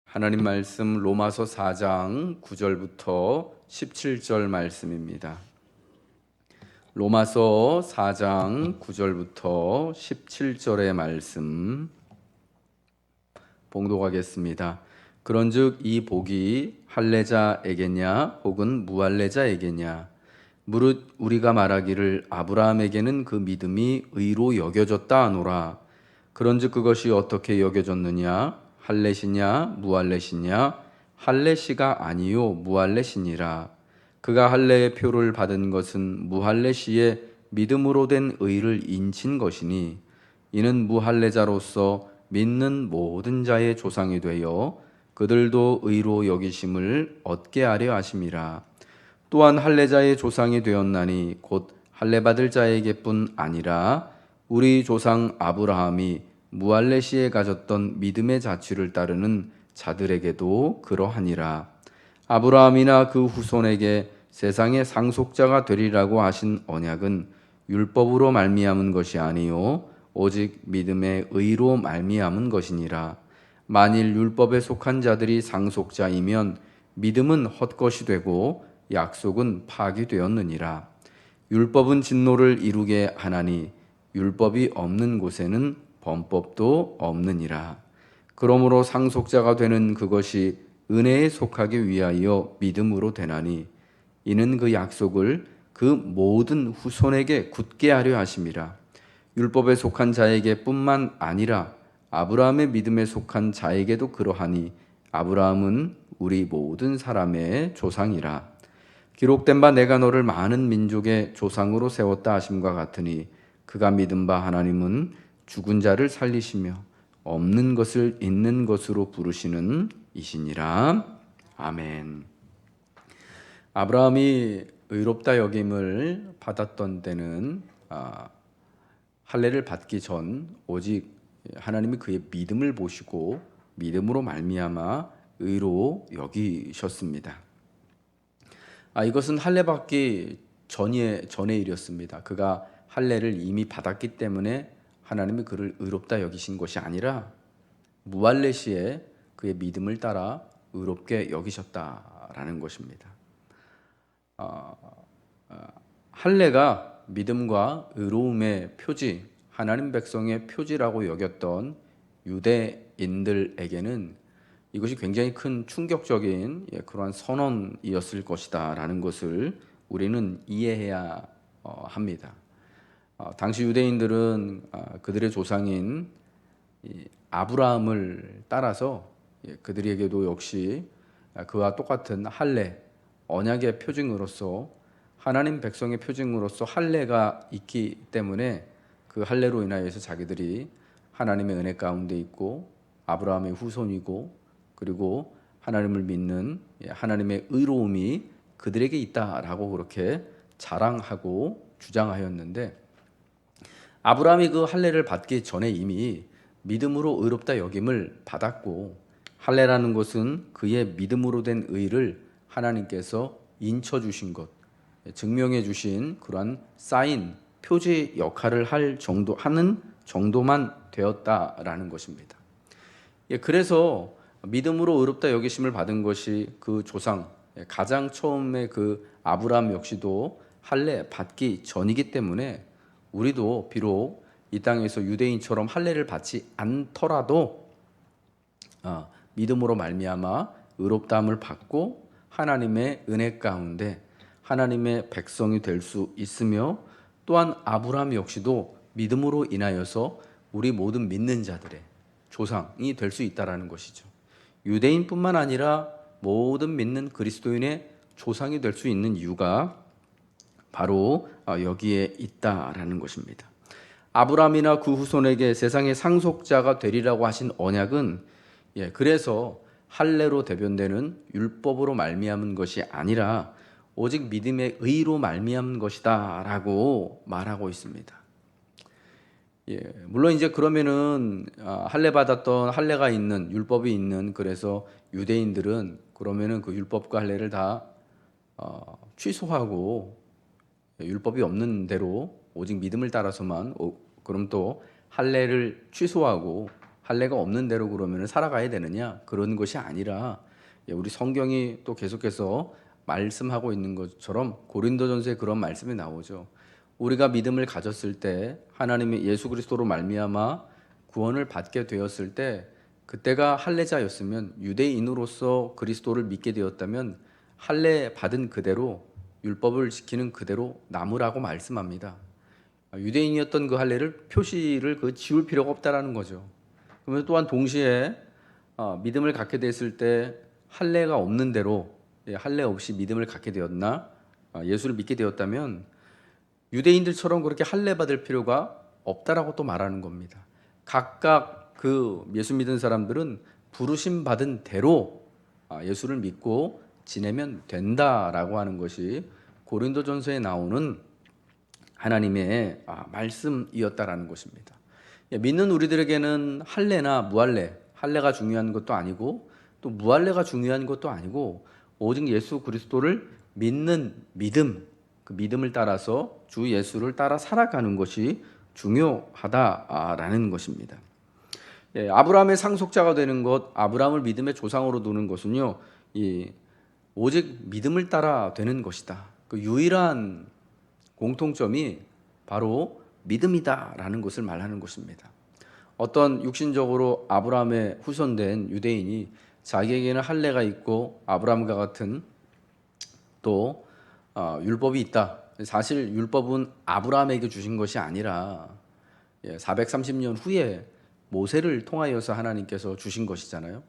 하나님 말씀 로마서 4장 9절부터 17절 말씀입니다. 로마서 4장 9절부터 17절의 말씀 봉독하겠습니다. 그런즉 이 복이 할례자에게냐 혹은 무할례자에게냐 무릇 우리가 말하기를 아브라함에게는 그 믿음이 의로 여겨졌다 하노라. 그런즉 그것이 어떻게 여겨졌느냐 할례시냐 무할례시냐 할례시가 아니요 무할례시니라. 그가 할례의 표를 받은 것은 무할례시의 믿음으로 된 의를 인친 것이니 이는 무할례자로서 믿는 모든 자의 조상이 되어 그들도 의로 여기심을 얻게 하려 하심이라. 또한 할례자의 조상이 되었나니 곧 할례 받을 자에게뿐 아니라 우리 조상 아브라함이 무할례시에 가졌던 믿음의 자취를 따르는 자들에게도 그러하니라. 아브라함이나 그 후손에게 세상의 상속자가 되리라고 하신 언약은 율법으로 말미암은 것이 아니요 오직 믿음의 의로 말미암은 것이니라. 만일 율법에 속한 자들이 상속자이면 믿음은 헛것이 되고 약속은 파기되었느니라. 율법은 진노를 이루게 하나니 율법이 없는 곳에는 범법도 없느니라. 그러므로 상속자가 되는 그것이 은혜에 속하기 위하여 믿음으로 되나니 이는 그 약속을 그 모든 후손에게 굳게 하려 하심이라. 율법에 속한 자에게 뿐만 아니라 아브라함의 믿음에 속한 자에게도 그러하니 아브라함은 우리 모든 사람의 조상이라. 기록된 바 내가 너를 많은 민족의 조상으로 세웠다 하심과 같으니 그가 믿은 바 하나님은 죽은 자를 살리시며 없는 것을 있는 것으로 부르시는 이시니라. 아멘. 아브라함이 의롭다 여김을 받았던 때는 할례를 받기 전 오직 하나님이 그의 믿음을 보시고 믿음으로 말미암아 의로 여기셨습니다. 이것은 할례 받기 전의 일이었습니다. 그가 할례를 이미 받았기 때문에 하나님이 그를 의롭다 여기신 것이 아니라 무할례 시에 그의 믿음을 따라 의롭게 여기셨다라는 것입니다. 할례가 믿음과 의로움의 표지, 하나님 백성의 표지라고 여겼던 유대인들에게는 이것이 굉장히 큰 충격적인 그러한 선언이었을 것이다라는 것을 우리는 이해해야 합니다. 당시 유대인들은 그들의 조상인 아브라함을 따라서 그들에게도 역시 그와 똑같은 할례, 언약의 표징으로서 하나님 백성의 표징으로서 할례가 있기 때문에 그 할례로 인하여서 자기들이 하나님의 은혜 가운데 있고 아브라함의 후손이고 그리고 하나님을 믿는 하나님의 의로움이 그들에게 있다라고 그렇게 자랑하고 주장하였는데 아브라함이 그 할례를 받기 전에 이미 믿음으로 의롭다 여김을 받았고 할례라는 것은 그의 믿음으로 된 의를 하나님께서 인쳐 주신 것, 증명해 주신 그러한 사인, 표지 역할을 하는 정도만 되었다라는 것입니다. 그래서 믿음으로 의롭다 여기심을 받은 것이 그 조상, 가장 처음에 그 아브라함 역시도 할례 받기 전이기 때문에 우리도 비록 이 땅에서 유대인처럼 할례를 받지 않더라도 믿음으로 말미암아 의롭다함을 받고 하나님의 은혜 가운데 하나님의 백성이 될 수 있으며 또한 아브라함 역시도 믿음으로 인하여서 우리 모든 믿는 자들의 조상이 될 수 있다라는 것이죠. 유대인뿐만 아니라 모든 믿는 그리스도인의 조상이 될 수 있는 이유가 바로 여기에 있다라는 것입니다. 아브라함이나 그 후손에게 세상의 상속자가 되리라고 하신 언약은 그래서 할례로 대변되는 율법으로 말미암은 것이 아니라 오직 믿음의 의로 말미암은 것이다라고 말하고 있습니다. 물론 이제 그러면은 할례 받았던 할례가 있는 율법이 있는 그래서 유대인들은 그러면은 그 율법과 할례를 다 취소하고 율법이 없는 대로 오직 믿음을 따라서만 그럼 또 할례를 취소하고 할례가 없는 대로 그러면 살아가야 되느냐? 그런 것이 아니라 우리 성경이 또 계속해서 말씀하고 있는 것처럼 고린도전서에 그런 말씀이 나오죠. 우리가 믿음을 가졌을 때 하나님의 예수 그리스도로 말미암아 구원을 받게 되었을 때 그때가 할례자였으면 유대인으로서 그리스도를 믿게 되었다면 할례 받은 그대로 율법을 지키는 그대로 남으라고 말씀합니다. 유대인이었던 그 할례를 표시를 지울 필요가 없다라는 거죠. 그러면 또한 동시에 믿음을 갖게 됐을 때 할례가 없는 대로 할례 없이 믿음을 갖게 되었나 예수를 믿게 되었다면 유대인들처럼 그렇게 할례 받을 필요가 없다라고 또 말하는 겁니다. 각각 그 예수 믿은 사람들은 부르심 받은 대로 예수를 믿고 지내면 된다라고 하는 것이 고린도전서에 나오는 하나님의 말씀이었다라는 것입니다. 믿는 우리들에게는 할례나 무할례, 할례가 중요한 것도 아니고 또 무할례가 중요한 것도 아니고 오직 예수 그리스도를 믿는 믿음, 그 믿음을 따라서 주 예수를 따라 살아가는 것이 중요하다라는 것입니다. 아브라함의 상속자가 되는 것, 아브라함을 믿음의 조상으로 두는 것은요, 오직 믿음을 따라 되는 것이다. 그 유일한 공통점이 바로 믿음이다라는 것을 말하는 것입니다. 어떤 육신적으로 아브라함의 후손된 유대인이 자기에게는 할례가 있고 아브라함과 같은 또 율법이 있다. 사실 율법은 아브라함에게 주신 것이 아니라 430년 후에 모세를 통하여서 하나님께서 주신 것이잖아요.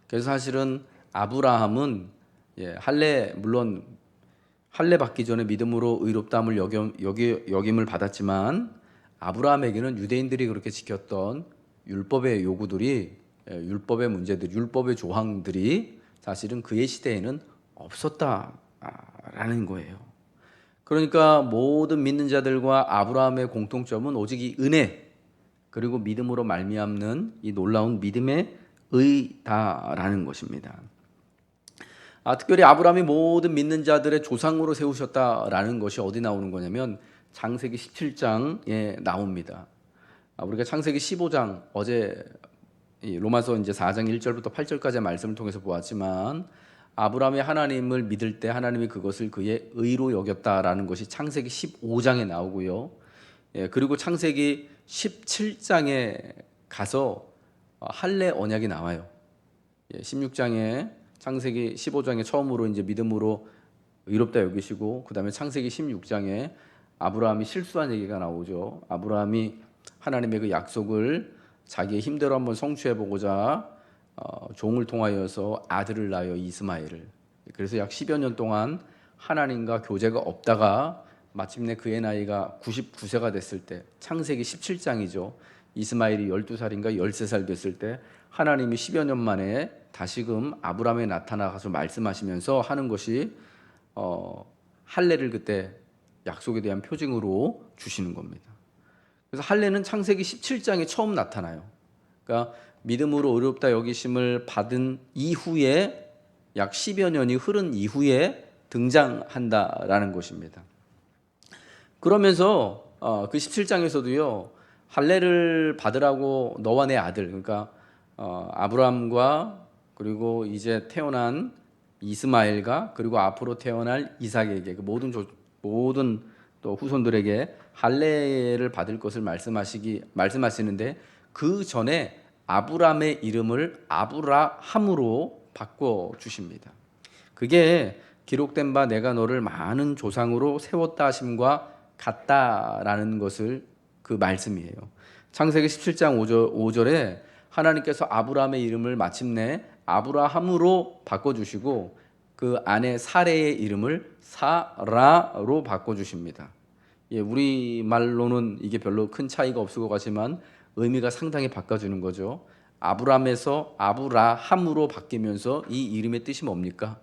그래서 사실은 아브라함은 물론 할례 받기 전에 믿음으로 의롭다함을 여김을 받았지만 아브라함에게는 유대인들이 그렇게 지켰던 율법의 요구들이 율법의 문제들, 율법의 조항들이 사실은 그의 시대에는 없었다라는 거예요. 그러니까 모든 믿는 자들과 아브라함의 공통점은 오직 이 은혜 그리고 믿음으로 말미암는 이 놀라운 믿음의 의다라는 것입니다. 특별히 아브라함이 모든 믿는 자들의 조상으로 세우셨다라는 것이 어디 나오는 거냐면 창세기 17장에 나옵니다. 우리가 창세기 15장 어제 로마서 이제 4장 1절부터 8절까지의 말씀을 통해서 보았지만 아브라함이 하나님을 믿을 때 하나님이 그것을 그의 의로 여겼다라는 것이 창세기 15장에 나오고요. 그리고 창세기 17장에 가서 할례 언약이 나와요. 16장에 창세기 15장에 처음으로 이제 믿음으로 의롭다 여기시고 그다음에 창세기 16장에 아브라함이 실수한 얘기가 나오죠. 아브라함이 하나님의 그 약속을 자기의 힘대로 한번 성취해 보고자 종을 통하여서 아들을 낳아요, 이스마엘을. 그래서 약 10여 년 동안 하나님과 교제가 없다가 마침내 그의 나이가 99세가 됐을 때 창세기 17장이죠. 이스마엘이 12살인가 13살 됐을 때 하나님이 10여 년 만에 다시금 아브라함에 나타나서 말씀하시면서 하는 것이 할례를 그때 약속에 대한 표징으로 주시는 겁니다. 그래서 할례는 창세기 17장에 처음 나타나요. 그러니까 믿음으로 의롭다 여기심을 받은 이후에 약 10여 년이 흐른 이후에 등장한다라는 것입니다. 그러면서 그 17장에서도요. 할례를 받으라고 너와 내 아들 그러니까 아브라함과 그리고 이제 태어난 이스마엘과 그리고 앞으로 태어날 이삭에게 그 모든 또 후손들에게 할례를 받을 것을 말씀하시는데 그 전에 아브람의 이름을 아브라함으로 바꿔 주십니다. 그게 기록된 바 내가 너를 많은 조상으로 세웠다 하심과 같다라는 것을 그 말씀이에요. 창세기 17장 5절에 하나님께서 아브라함의 이름을 마침내 아브라함으로 바꿔주시고 그 아내 사레의 이름을 사라로 바꿔주십니다. 우리말로는 이게 별로 큰 차이가 없을 것 같지만 의미가 상당히 바꿔주는 거죠. 아브람에서 아브라함으로 바뀌면서 이 이름의 뜻이 뭡니까?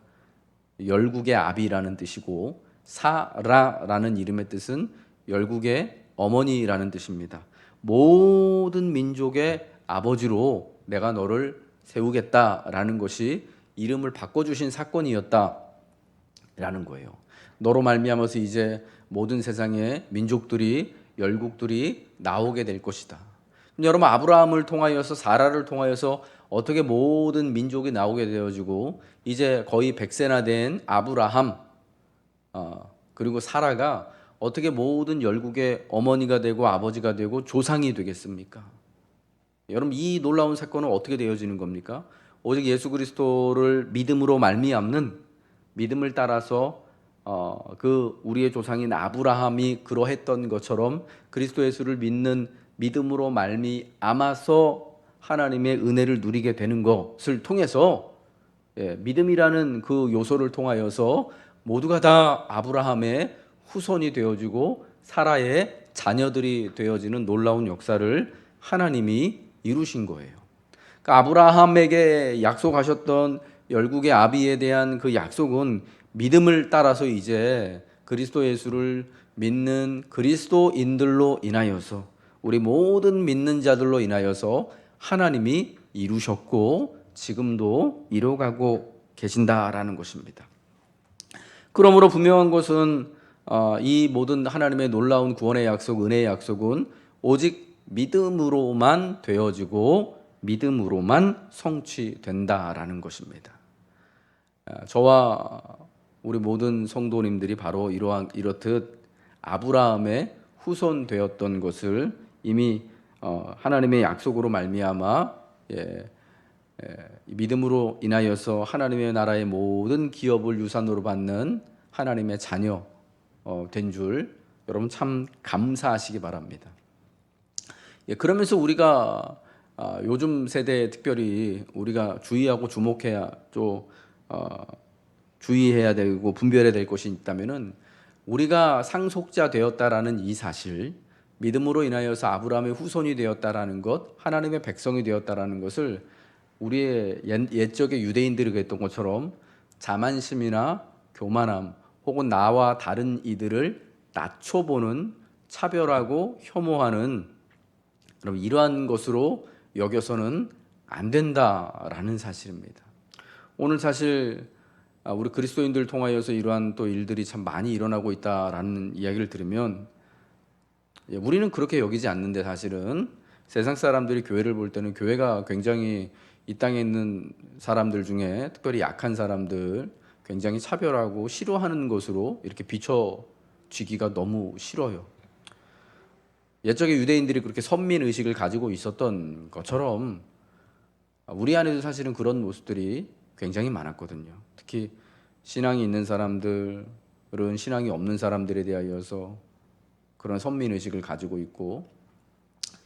열국의 아비라는 뜻이고 사라라는 이름의 뜻은 열국의 어머니라는 뜻입니다. 모든 민족의 아버지로 내가 너를 세우겠다라는 것이 이름을 바꿔주신 사건이었다라는 거예요. 너로 말미암아서 이제 모든 세상의 민족들이 열국들이 나오게 될 것이다. 여러분, 아브라함을 통하여서 사라를 통하여서 어떻게 모든 민족이 나오게 되어지고 이제 거의 100세나 된 아브라함 그리고 사라가 어떻게 모든 열국의 어머니가 되고 아버지가 되고 조상이 되겠습니까? 여러분, 이 놀라운 사건은 어떻게 되어지는 겁니까? 오직 예수 그리스도를 믿음으로 말미암는 믿음을 따라서 그 우리의 조상인 아브라함이 그러했던 것처럼 그리스도 예수를 믿는 믿음으로 말미암아서 하나님의 은혜를 누리게 되는 것을 통해서 믿음이라는 그 요소를 통하여서 모두가 다 아브라함의 후손이 되어지고 사라의 자녀들이 되어지는 놀라운 역사를 하나님이 이루신 거예요. 그러니까 아브라함에게 약속하셨던 열국의 아비에 대한 그 약속은 믿음을 따라서 이제 그리스도 예수를 믿는 그리스도인들로 인하여서 우리 모든 믿는 자들로 인하여서 하나님이 이루셨고 지금도 이루어가고 계신다라는 것입니다. 그러므로 분명한 것은 이 모든 하나님의 놀라운 구원의 약속, 은혜의 약속은 오직 믿음으로만 되어지고 믿음으로만 성취된다라는 것입니다. 저와 우리 모든 성도님들이 바로 이렇듯 아브라함의 후손 되었던 것을 이미 하나님의 약속으로 말미암아 믿음으로 인하여서 하나님의 나라의 모든 기업을 유산으로 받는 하나님의 자녀 된 줄 여러분 참 감사하시기 바랍니다. 그러면서 우리가 요즘 세대에 특별히 우리가 주의하고 주목해야 또 주의해야 되고 분별해야 될 것이 있다면은 우리가 상속자 되었다라는 이 사실, 믿음으로 인하여서 아브라함의 후손이 되었다라는 것, 하나님의 백성이 되었다라는 것을 우리의 옛적의 유대인들이 그랬던 것처럼 자만심이나 교만함 혹은 나와 다른 이들을 낮춰보는 차별하고 혐오하는 여러분 이러한 것으로 여겨서는 안 된다라는 사실입니다. 오늘 사실 우리 그리스도인들 통하여서 이러한 또 일들이 참 많이 일어나고 있다라는 이야기를 들으면 우리는 그렇게 여기지 않는데 사실은 세상 사람들이 교회를 볼 때는 교회가 굉장히 이 땅에 있는 사람들 중에 특별히 약한 사람들 굉장히 차별하고 싫어하는 것으로 이렇게 비춰지기가 너무 싫어요. 옛적에 유대인들이 그렇게 선민 의식을 가지고 있었던 것처럼 우리 안에도 사실은 그런 모습들이 굉장히 많았거든요. 특히 신앙이 있는 사람들은 신앙이 없는 사람들에 대하여서 그런 선민 의식을 가지고 있고,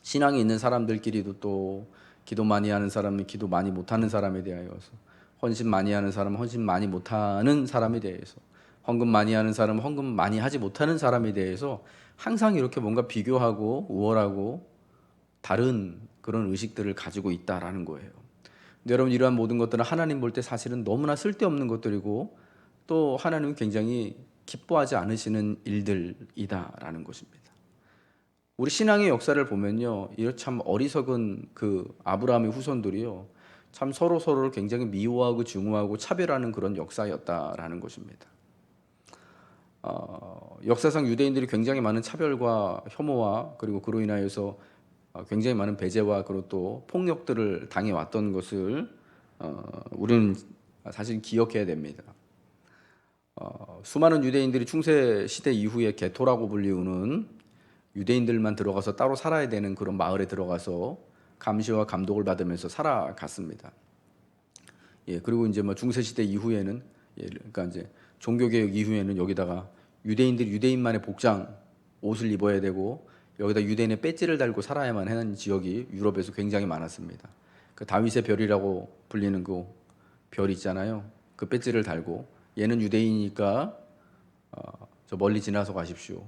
신앙이 있는 사람들끼리도 또 기도 많이 하는 사람은 기도 많이 못하는 사람에 대하여서, 헌신 많이 하는 사람은 헌신 많이 못하는 사람에 대해서, 헌금 많이 하는 사람은 헌금 많이 하지 못하는 사람에 대해서 항상 이렇게 뭔가 비교하고 우월하고 다른 그런 의식들을 가지고 있다라는 거예요. 근데 여러분, 이러한 모든 것들은 하나님 볼 때 사실은 너무나 쓸데없는 것들이고 또 하나님은 굉장히 기뻐하지 않으시는 일들이다라는 것입니다. 우리 신앙의 역사를 보면요, 이렇게 참 어리석은 그 아브라함의 후손들이요, 참 서로를 굉장히 미워하고 증오하고 차별하는 그런 역사였다라는 것입니다. 역사상 유대인들이 굉장히 많은 차별과 혐오와 그리고 그로 인하여서 굉장히 많은 배제와 그리고 또 폭력들을 당해왔던 것을 우리는 사실 기억해야 됩니다. 수많은 유대인들이 중세 시대 이후에 게토라고 불리우는 유대인들만 들어가서 따로 살아야 되는 그런 마을에 들어가서 감시와 감독을 받으면서 살아갔습니다. 그리고 이제 뭐 중세 시대 이후에는 그러니까 이제 종교개혁 이후에는 여기다가 유대인들이 유대인만의 복장 옷을 입어야 되고 여기다 유대인의 배지를 달고 살아야만 하는 지역이 유럽에서 굉장히 많았습니다. 그 다윗의 별이라고 불리는 그 별 있잖아요. 그 배지를 달고 얘는 유대인이니까 저 멀리 지나서 가십시오.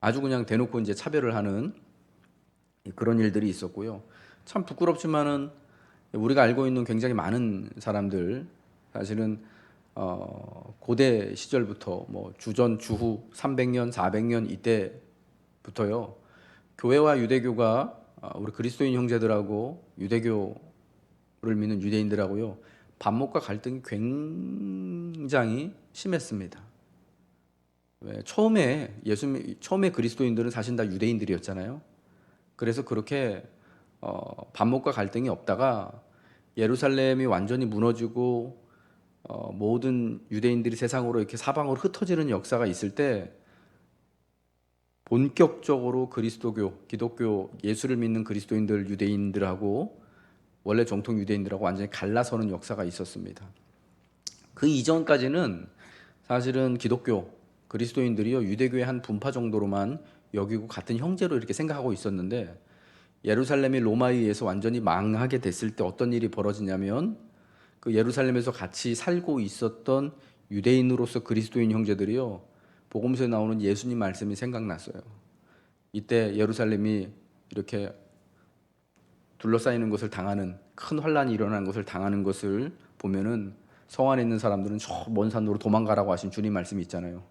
아주 그냥 대놓고 이제 차별을 하는 그런 일들이 있었고요. 참 부끄럽지만은 우리가 알고 있는 굉장히 많은 사람들 사실은 고대 시절부터 뭐 주전 주후 300년 400년 이때부터요, 교회와 유대교가 우리 그리스도인 형제들하고 유대교를 믿는 유대인들하고요 반목과 갈등이 굉장히 심했습니다. 왜? 처음에 그리스도인들은 사실 다 유대인들이었잖아요. 그래서 그렇게 반목과 갈등이 없다가 예루살렘이 완전히 무너지고 모든 유대인들이 세상으로 이렇게 사방으로 흩어지는 역사가 있을 때 본격적으로 그리스도교, 기독교, 예수를 믿는 그리스도인들, 유대인들하고 원래 정통 유대인들하고 완전히 갈라서는 역사가 있었습니다. 그 이전까지는 사실은 기독교, 그리스도인들이요 유대교의 한 분파 정도로만 여기고 같은 형제로 이렇게 생각하고 있었는데 예루살렘이 로마에 의해서 완전히 망하게 됐을 때 어떤 일이 벌어지냐면 그 예루살렘에서 같이 살고 있었던 유대인으로서 그리스도인 형제들이요 복음서에 나오는 예수님 말씀이 생각났어요. 이때 예루살렘이 이렇게 둘러싸이는 것을 당하는 큰 환란이 일어나는 것을 당하는 것을 보면은 성 안에 있는 사람들은 저 먼 산으로 도망가라고 하신 주님 말씀이 있잖아요.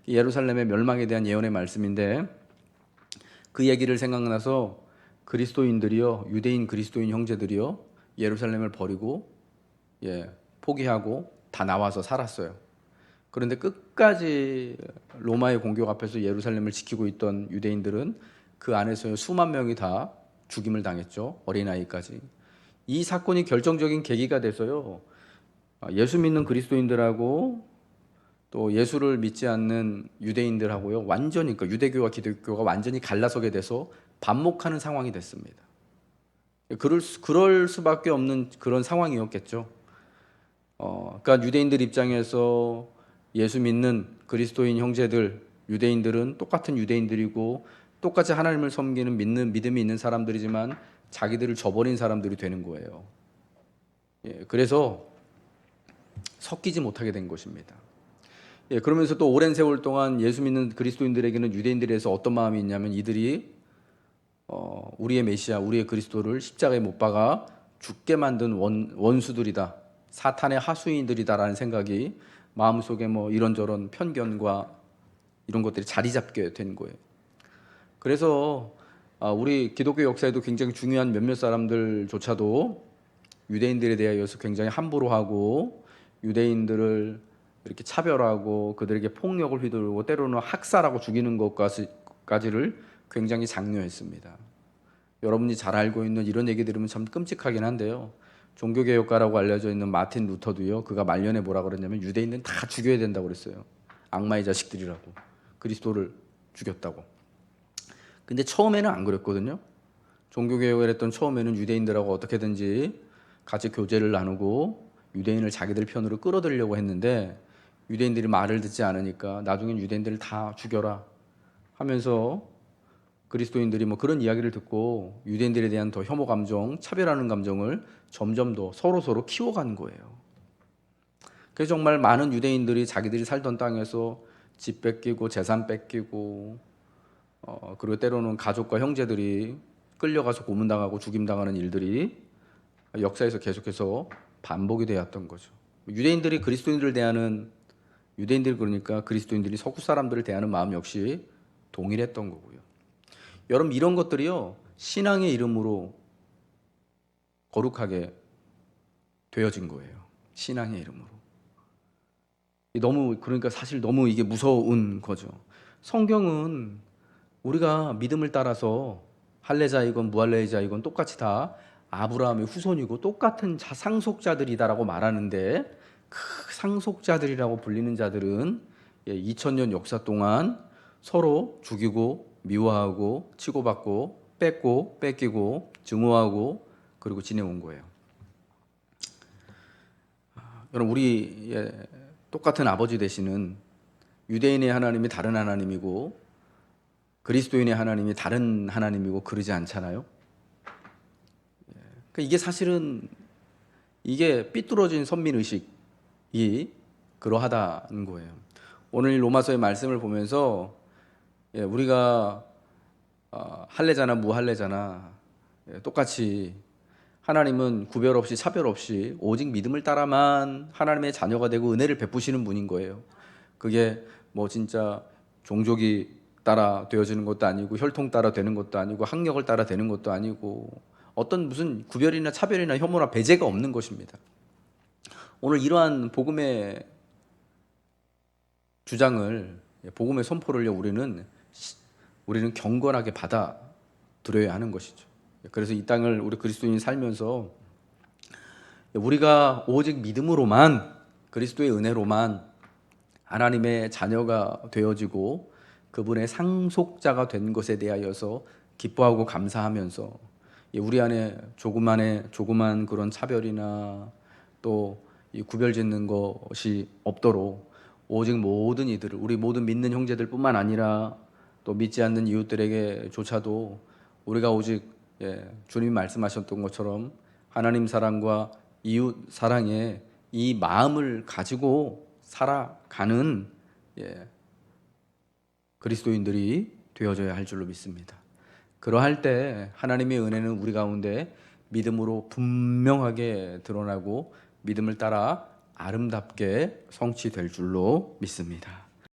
예루살렘의 멸망에 대한 예언의 말씀인데 그 얘기를 생각나서 그리스도인들이요 유대인 그리스도인 형제들이요 예루살렘을 버리고 포기하고 다 나와서 살았어요. 그런데 끝까지 로마의 공격 앞에서 예루살렘을 지키고 있던 유대인들은 그 안에서 수만 명이 다 죽임을 당했죠. 어린아이까지. 이 사건이 결정적인 계기가 돼서요. 예수 믿는 그리스도인들하고 또 예수를 믿지 않는 유대인들하고요. 완전히 그러니까 유대교와 기독교가 완전히 갈라서게 돼서 반목하는 상황이 됐습니다. 그럴 수밖에 없는 그런 상황이었겠죠. 그러니까 유대인들 입장에서 예수 믿는 그리스도인 형제들, 유대인들은 똑같은 유대인들이고 똑같이 하나님을 섬기는 믿음이 있는 사람들이지만 자기들을 저버린 사람들이 되는 거예요. 그래서 섞이지 못하게 된 것입니다. 그러면서 또 오랜 세월 동안 예수 믿는 그리스도인들에게는 유대인들에서 어떤 마음이 있냐면 이들이 우리의 메시아, 우리의 그리스도를 십자가에 못 박아 죽게 만든 원수들이다. 사탄의 하수인들이다라는 생각이 마음속에 뭐 이런저런 편견과 이런 것들이 자리 잡게 된 거예요. 그래서 우리 기독교 역사에도 굉장히 중요한 몇몇 사람들조차도 유대인들에 대하여서 굉장히 함부로 하고 유대인들을 이렇게 차별하고 그들에게 폭력을 휘두르고 때로는 학살하고 죽이는 것까지를 굉장히 장려했습니다. 여러분이 잘 알고 있는 이런 얘기 들으면 참 끔찍하긴 한데요. 종교개혁가라고 알려져 있는 마틴 루터도요. 그가 말년에 뭐라 그랬냐면 유대인은 다 죽여야 된다고 그랬어요. 악마의 자식들이라고. 그리스도를 죽였다고. 근데 처음에는 안 그랬거든요. 종교개혁을 했던 처음에는 유대인들하고 어떻게든지 같이 교제를 나누고 유대인을 자기들 편으로 끌어들이려고 했는데 유대인들이 말을 듣지 않으니까 나중엔 유대인들을 다 죽여라 하면서 그리스도인들이 뭐 그런 이야기를 듣고 유대인들에 대한 더 혐오 감정, 차별하는 감정을 점점 더 서로 키워간 거예요. 그래서 정말 많은 유대인들이 자기들이 살던 땅에서 집 뺏기고 재산 뺏기고 그리고 때로는 가족과 형제들이 끌려가서 고문당하고 죽임당하는 일들이 역사에서 계속해서 반복이 되었던 거죠. 유대인들이 그리스도인들을 대하는 유대인들 그러니까 그리스도인들이 서구 사람들을 대하는 마음 역시 동일했던 거고요. 여러분 이런 것들이요 신앙의 이름으로 거룩하게 되어진 거예요. 신앙의 이름으로. 너무 그러니까 사실 너무 이게 무서운 거죠. 성경은 우리가 믿음을 따라서 할례자이건 무할례자이건 똑같이 다 아브라함의 후손이고 똑같은 상속자들이다라고 말하는데 그 상속자들이라고 불리는 자들은 2000년 역사 동안 서로 죽이고 미워하고 치고받고 뺏고 뺏기고 증오하고 그리고 지내온 거예요. 여러분 우리 똑같은 아버지 되시는 유대인의 하나님이 다른 하나님이고 그리스도인의 하나님이 다른 하나님이고 그러지 않잖아요. 그러니까 이게 사실은 이게 삐뚤어진 선민의식이 그러하다는 거예요. 오늘 로마서의 말씀을 보면서 우리가 할례자나 무할례자나 똑같이 하나님은 구별 없이 차별 없이 오직 믿음을 따라만 하나님의 자녀가 되고 은혜를 베푸시는 분인 거예요. 그게 뭐 진짜 종족이 따라 되어지는 것도 아니고 혈통 따라 되는 것도 아니고 학력을 따라 되는 것도 아니고 어떤 무슨 구별이나 차별이나 혐오나 배제가 없는 것입니다. 오늘 이러한 복음의 주장을 복음의 선포를 우리는 경건하게 받아들여야 드려야 하는 것이죠. 그래서 이 땅을 우리 그리스도인이 살면서 우리가 오직 믿음으로만, 그리스도의 은혜로만 하나님의 자녀가 되어지고 그분의 상속자가 된 것에 대하여서 기뻐하고 감사하면서 우리 안에 조그만 그런 차별이나 또 이 구별짓는 것이 없도록 오직 모든 이들을, 우리 모든 믿는 형제들뿐만 아니라 또 믿지 않는 이웃들에게조차도 우리가 오직 주님이 말씀하셨던 것처럼 하나님 사랑과 이웃 사랑의 이 마음을 가지고 살아가는 그리스도인들이 되어져야 할 줄로 믿습니다. 그러할 때 하나님의 은혜는 우리 가운데 믿음으로 분명하게 드러나고 믿음을 따라 아름답게 성취될 줄로 믿습니다.